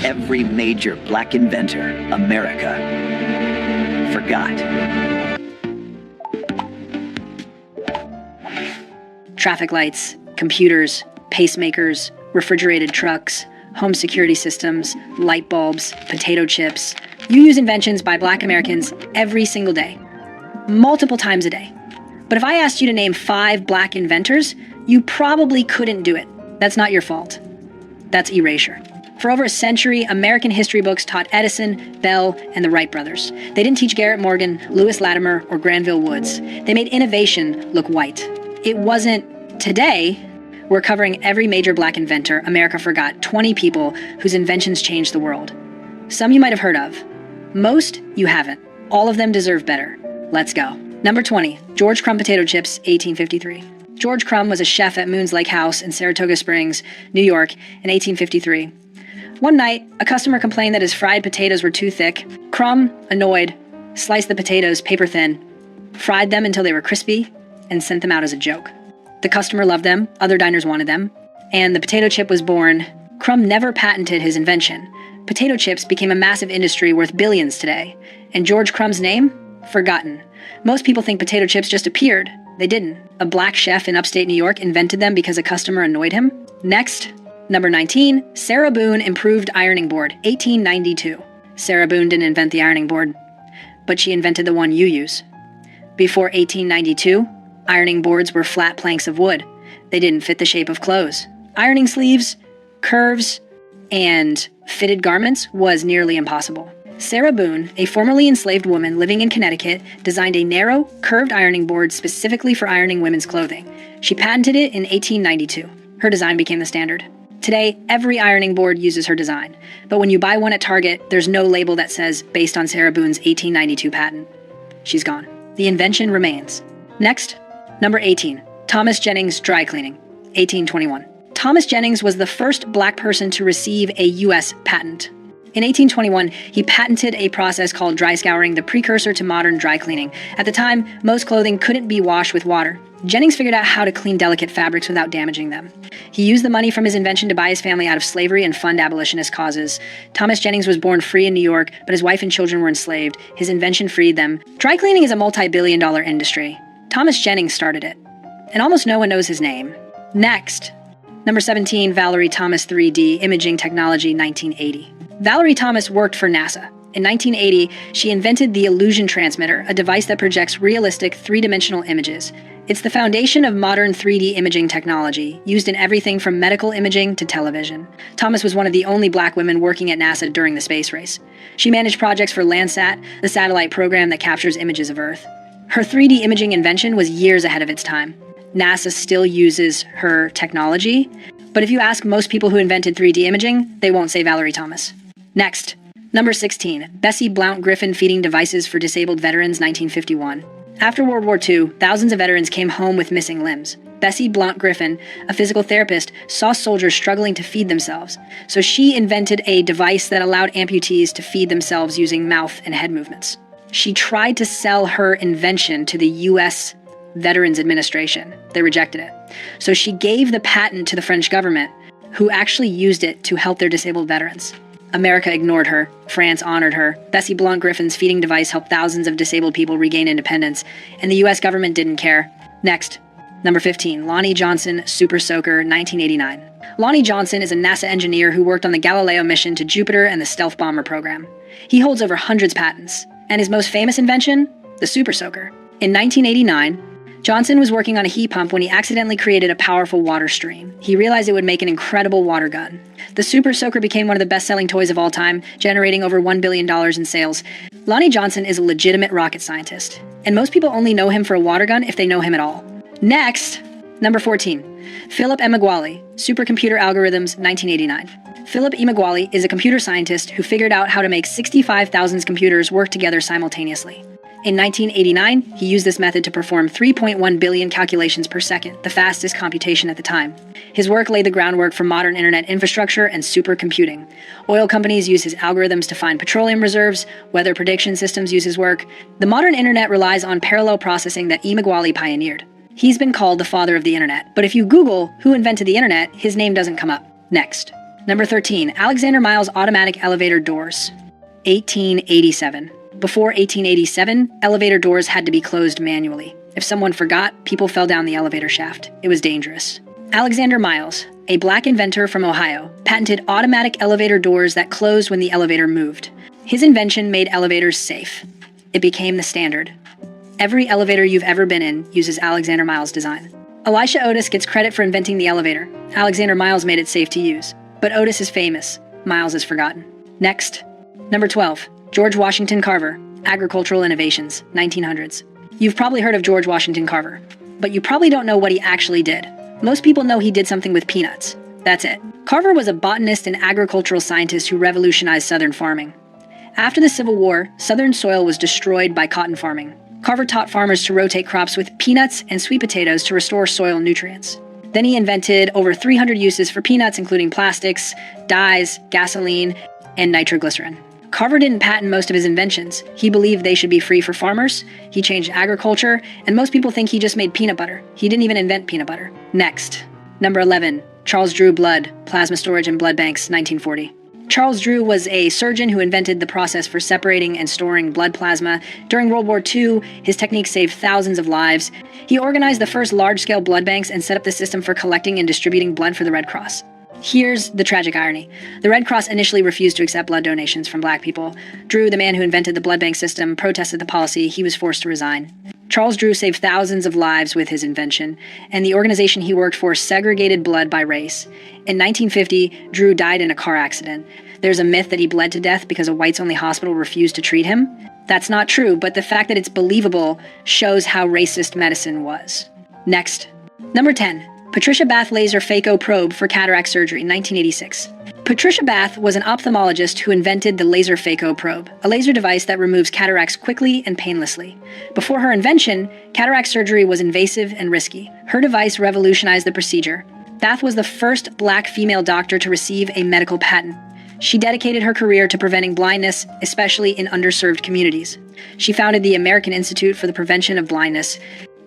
every major black inventor America forgot. Traffic lights, computers, pacemakers, refrigerated trucks, home security systems, light bulbs, potato chips. You use inventions by black Americans every single day, multiple times a day. But if I asked you to name 5 black inventors, you probably couldn't do it. That's not your fault. That's erasure. For over a century, American history books taught Edison, Bell, and the Wright brothers. They didn't teach Garrett Morgan, Lewis Latimer, or Granville Woods. They made innovation look white. It wasn't. Today, we're covering every major black inventor America forgot, 20 people whose inventions changed the world. Some you might have heard of. Most you haven't. All of them deserve better. Let's go. Number 20, George Crumb potato chips, 1853. George Crumb was a chef at Moon's Lake House in Saratoga Springs, New York, in 1853. One night, a customer complained that his fried potatoes were too thick. Crumb, annoyed, sliced the potatoes paper thin, fried them until they were crispy, and sent them out as a joke. The customer loved them, other diners wanted them, and the potato chip was born. Crumb never patented his invention. Potato chips became a massive industry worth billions today, and George Crumb's name? Forgotten. Most people think potato chips just appeared. They didn't. A black chef in upstate New York invented them because a customer annoyed him. Next, number 19, Sarah Boone improved ironing board, 1892. Sarah Boone didn't invent the ironing board, but she invented the one you use. Before 1892, ironing boards were flat planks of wood. They didn't fit the shape of clothes. Ironing sleeves, curves, and fitted garments was nearly impossible. Sarah Boone, a formerly enslaved woman living in Connecticut, designed a narrow, curved ironing board specifically for ironing women's clothing. She patented it in 1892. Her design became the standard. Today, every ironing board uses her design, but when you buy one at Target, there's no label that says, based on Sarah Boone's 1892 patent. She's gone. The invention remains. Next, number 18, Thomas Jennings dry cleaning, 1821. Thomas Jennings was the first black person to receive a U.S. patent. In 1821, he patented a process called dry scouring, the precursor to modern dry cleaning. At the time, most clothing couldn't be washed with water. Jennings figured out how to clean delicate fabrics without damaging them. He used the money from his invention to buy his family out of slavery and fund abolitionist causes. Thomas Jennings was born free in New York, but his wife and children were enslaved. His invention freed them. Dry cleaning is a multi-billion-dollar industry. Thomas Jennings started it, and almost no one knows his name. Next, number 17, Valerie Thomas 3D imaging technology, 1980. Valerie Thomas worked for NASA. In 1980, she invented the illusion transmitter, a device that projects realistic three-dimensional images. It's the foundation of modern 3D imaging technology, used in everything from medical imaging to television. Thomas was one of the only black women working at NASA during the space race. She managed projects for Landsat, the satellite program that captures images of Earth. Her 3D imaging invention was years ahead of its time. NASA still uses her technology, but if you ask most people who invented 3D imaging, they won't say Valerie Thomas. Next, number 16, Bessie Blount Griffin feeding devices for disabled veterans, 1951. After World War II, thousands of veterans came home with missing limbs. Bessie Blount Griffin, a physical therapist, saw soldiers struggling to feed themselves, so she invented a device that allowed amputees to feed themselves using mouth and head movements. She tried to sell her invention to the U.S. Veterans Administration. They rejected it. So she gave the patent to the French government, who actually used it to help their disabled veterans. America ignored her. France honored her. Bessie Blount Griffin's feeding device helped thousands of disabled people regain independence, and the U.S. government didn't care. Next, number 15, Lonnie Johnson, Super Soaker, 1989. Lonnie Johnson is a NASA engineer who worked on the Galileo mission to Jupiter and the Stealth Bomber program. He holds over hundreds of patents, and his most famous invention? The Super Soaker. In 1989, Johnson was working on a heat pump when he accidentally created a powerful water stream. He realized it would make an incredible water gun. The Super Soaker became one of the best-selling toys of all time, generating over $1 billion in sales. Lonnie Johnson is a legitimate rocket scientist, and most people only know him for a water gun if they know him at all. Next, number 14, Philip Emeagwali, Supercomputer Algorithms, 1989. Philip Emeagwali is a computer scientist who figured out how to make 65,000 computers work together simultaneously. In 1989, he used this method to perform 3.1 billion calculations per second, the fastest computation at the time. His work laid the groundwork for modern internet infrastructure and supercomputing. Oil companies use his algorithms to find petroleum reserves, weather prediction systems use his work. The modern internet relies on parallel processing that Emeagwali pioneered. He's been called the father of the internet, but if you Google who invented the internet, his name doesn't come up. Next, Number 13, Alexander Miles automatic elevator doors. 1887. Before 1887, elevator doors had to be closed manually. If someone forgot, people fell down the elevator shaft. It was dangerous. Alexander Miles, a black inventor from Ohio, patented automatic elevator doors that closed when the elevator moved. His invention made elevators safe. It became the standard. Every elevator you've ever been in uses Alexander Miles' design. Elisha Otis gets credit for inventing the elevator. Alexander Miles made it safe to use. But Otis is famous. Miles is forgotten. Next. Number 12. George Washington Carver. Agricultural Innovations, 1900s. You've probably heard of George Washington Carver, but you probably don't know what he actually did. Most people know he did something with peanuts. That's it. Carver was a botanist and agricultural scientist who revolutionized Southern farming. After the Civil War, Southern soil was destroyed by cotton farming. Carver taught farmers to rotate crops with peanuts and sweet potatoes to restore soil nutrients. Then he invented over 300 uses for peanuts, including plastics, dyes, gasoline, and nitroglycerin. Carver didn't patent most of his inventions. He believed they should be free for farmers. He changed agriculture, and most people think he just made peanut butter. He didn't even invent peanut butter. Next. Number 11. Charles Drew blood, plasma storage and blood banks, 1940. Charles Drew was a surgeon who invented the process for separating and storing blood plasma. During World War II, his technique saved thousands of lives. He organized the first large-scale blood banks and set up the system for collecting and distributing blood for the Red Cross. Here's the tragic irony. The Red Cross initially refused to accept blood donations from black people. Drew, the man who invented the blood bank system, protested the policy. He was forced to resign. Charles Drew saved thousands of lives with his invention, and the organization he worked for segregated blood by race. In 1950, Drew died in a car accident. There's a myth that he bled to death because a whites-only hospital refused to treat him. That's not true, but the fact that it's believable shows how racist medicine was. Next. Number 10. Patricia Bath laser phaco probe for cataract surgery, 1986. Patricia Bath was an ophthalmologist who invented the laser phaco probe, a laser device that removes cataracts quickly and painlessly. Before her invention, cataract surgery was invasive and risky. Her device revolutionized the procedure. Bath was the first black female doctor to receive a medical patent. She dedicated her career to preventing blindness, especially in underserved communities. She founded the American Institute for the Prevention of Blindness.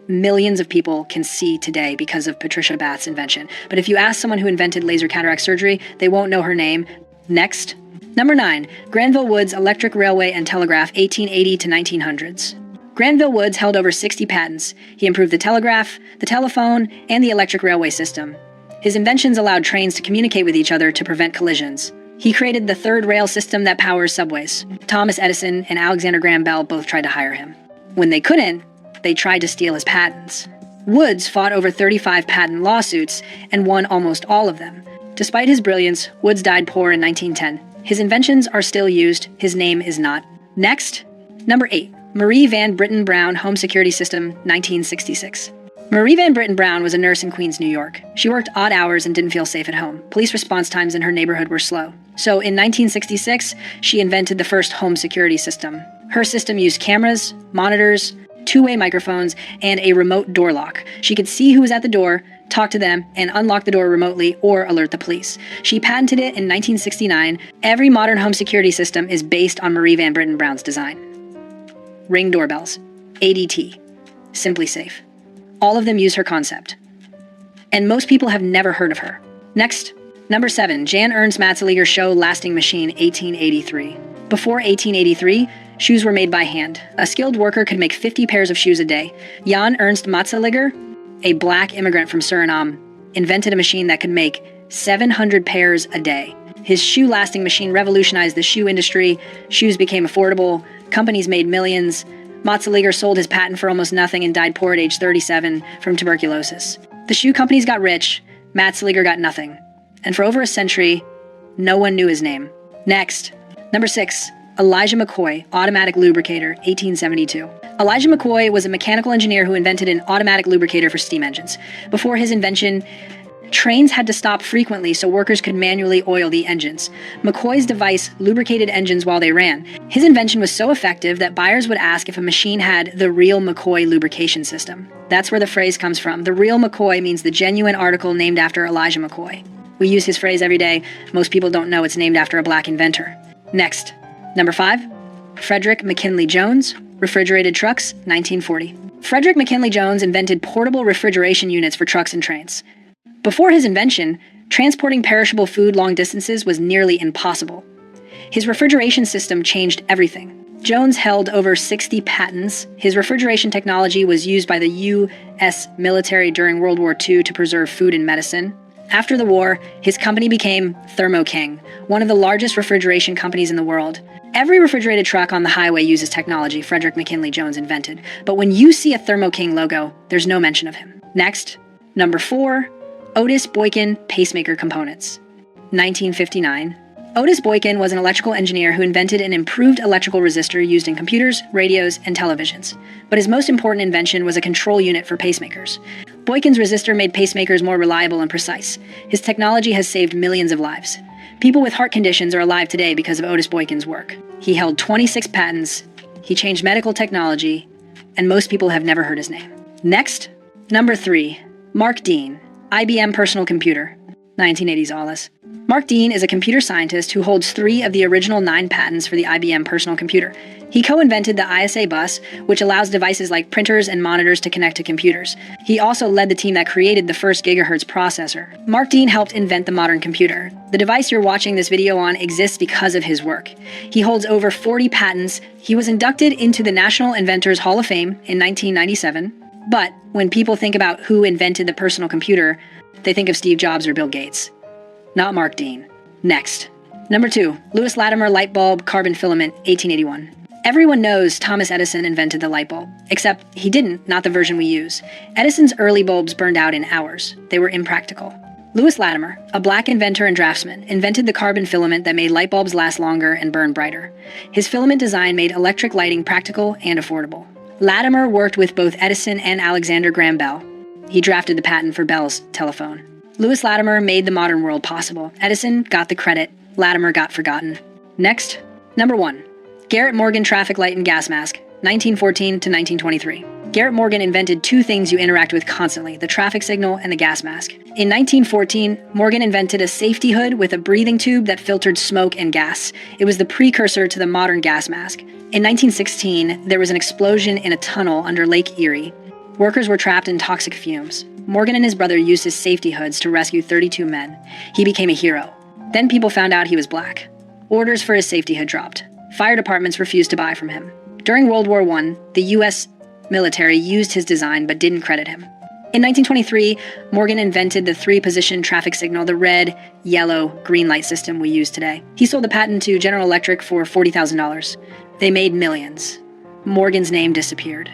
Millions of people can see today because of Patricia Bath's invention. But if you ask someone who invented laser cataract surgery, they won't know her name. Next. Number 9. Granville Woods Electric Railway and Telegraph, 1880 to 1900s. Granville Woods held over 60 patents. He improved the telegraph, the telephone, and the electric railway system. His inventions allowed trains to communicate with each other to prevent collisions. He created the third rail system that powers subways. Thomas Edison and Alexander Graham Bell both tried to hire him. When they couldn't, they tried to steal his patents. Woods fought over 35 patent lawsuits and won almost all of them. Despite his brilliance, Woods died poor in 1910. His inventions are still used, his name is not. Next. Number 8. Marie Van Britten Brown Home Security System, 1966. Marie Van Britten Brown was a nurse in Queens, New York. She worked odd hours and didn't feel safe at home. Police response times in her neighborhood were slow. So in 1966, she invented the first home security system. Her system used cameras, monitors, two-way microphones, and a remote door lock. She could see who was at the door, talk to them, and unlock the door remotely or alert the police. She patented it in 1969. Every modern home security system is based on Marie Van Britten Brown's design. Ring doorbells. ADT. Simply Safe. All of them use her concept. And most people have never heard of her. Next. Number 7. Jan Ernst Matzeliger Show Lasting Machine, 1883. Before 1883, shoes were made by hand. A skilled worker could make 50 pairs of shoes a day. Jan Ernst Matzeliger, a black immigrant from Suriname, invented a machine that could make 700 pairs a day. His shoe-lasting machine revolutionized the shoe industry. Shoes became affordable. Companies made millions. Matzeliger sold his patent for almost nothing and died poor at age 37 from tuberculosis. The shoe companies got rich. Matzeliger got nothing. And for over a century, no one knew his name. Next. Number 6. Elijah McCoy, automatic lubricator, 1872. Elijah McCoy was a mechanical engineer who invented an automatic lubricator for steam engines. Before his invention, trains had to stop frequently so workers could manually oil the engines. McCoy's device lubricated engines while they ran. His invention was so effective that buyers would ask if a machine had the real McCoy lubrication system. That's where the phrase comes from. The real McCoy means the genuine article named after Elijah McCoy. We use his phrase every day. Most people don't know it's named after a black inventor. Next. Number 5. Frederick McKinley Jones, refrigerated trucks, 1940. Frederick McKinley Jones invented portable refrigeration units for trucks and trains. Before his invention, Transporting perishable food long distances was nearly impossible. His refrigeration system changed everything. Jones held over 60 patents. His refrigeration technology was used by the U.S. military during World War II to preserve food and medicine. After the war, his company became Thermo King, one of the largest refrigeration companies in the world. Every refrigerated truck on the highway uses technology Frederick McKinley Jones invented, but when you see a Thermo King logo, there's no mention of him. Next, number 4, Otis Boykin pacemaker components. 1959. Otis Boykin was an electrical engineer who invented an improved electrical resistor used in computers, radios, and televisions. But his most important invention was a control unit for pacemakers. Boykin's resistor made pacemakers more reliable and precise. His technology has saved millions of lives. People with heart conditions are alive today because of Otis Boykin's work. He held 26 patents, he changed medical technology, and most people have never heard his name. Next, number 3, Mark Dean, IBM personal computer. 1980s Alice. Mark Dean is a computer scientist who holds 3 of the original 9 patents for the IBM personal computer. He co-invented the ISA bus, which allows devices like printers and monitors to connect to computers. He also led the team that created the first gigahertz processor. Mark Dean helped invent the modern computer. The device you're watching this video on exists because of his work. He holds over 40 patents. He was inducted into the National Inventors Hall of Fame in 1997. But when people think about who invented the personal computer, they think of Steve Jobs or Bill Gates. Not Mark Dean. Next. Number 2, Lewis Latimer light bulb carbon filament, 1881. Everyone knows Thomas Edison invented the light bulb, except he didn't, not the version we use. Edison's early bulbs burned out in hours. They were impractical. Lewis Latimer, a black inventor and draftsman, invented the carbon filament that made light bulbs last longer and burn brighter. His filament design made electric lighting practical and affordable. Latimer worked with both Edison and Alexander Graham Bell. He drafted the patent for Bell's telephone. Lewis Latimer made the modern world possible. Edison got the credit. Latimer got forgotten. Next, number 1, Garrett Morgan traffic light and gas mask, 1914 to 1923. Garrett Morgan invented 2 things you interact with constantly, the traffic signal and the gas mask. In 1914, Morgan invented a safety hood with a breathing tube that filtered smoke and gas. It was the precursor to the modern gas mask. In 1916, there was an explosion in a tunnel under Lake Erie. Workers were trapped in toxic fumes. Morgan and his brother used his safety hoods to rescue 32 men. He became a hero. Then people found out he was black. Orders for his safety hood dropped. Fire departments refused to buy from him. During World War I, the U.S. military used his design but didn't credit him. In 1923, Morgan invented the 3-position traffic signal, the red, yellow, green light system we use today. He sold the patent to General Electric for $40,000. They made millions. Morgan's name disappeared.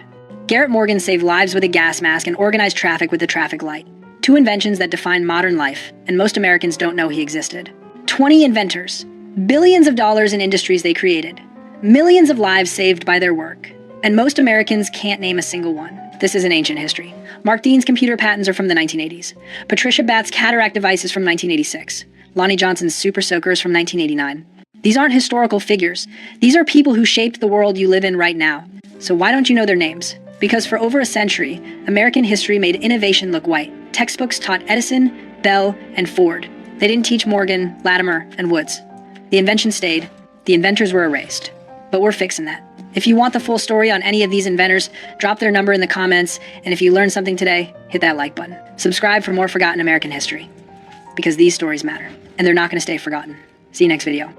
Garrett Morgan saved lives with a gas mask and organized traffic with a traffic light. 2 inventions that define modern life, and most Americans don't know he existed. 20 inventors, billions of dollars in industries they created, millions of lives saved by their work, and most Americans can't name a single one. This is an ancient history. Mark Dean's computer patents are from the 1980s. Patricia Bath's cataract device is from 1986. Lonnie Johnson's super soaker is from 1989. These aren't historical figures. These are people who shaped the world you live in right now. So why don't you know their names? Because for over a century, American history made innovation look white. Textbooks taught Edison, Bell, and Ford. They didn't teach Morgan, Latimer, and Woods. The invention stayed. The inventors were erased. But we're fixing that. If you want the full story on any of these inventors, drop their number in the comments, and if you learned something today, hit that like button. Subscribe for more forgotten American history. Because these stories matter, and they're not going to stay forgotten. See you next video.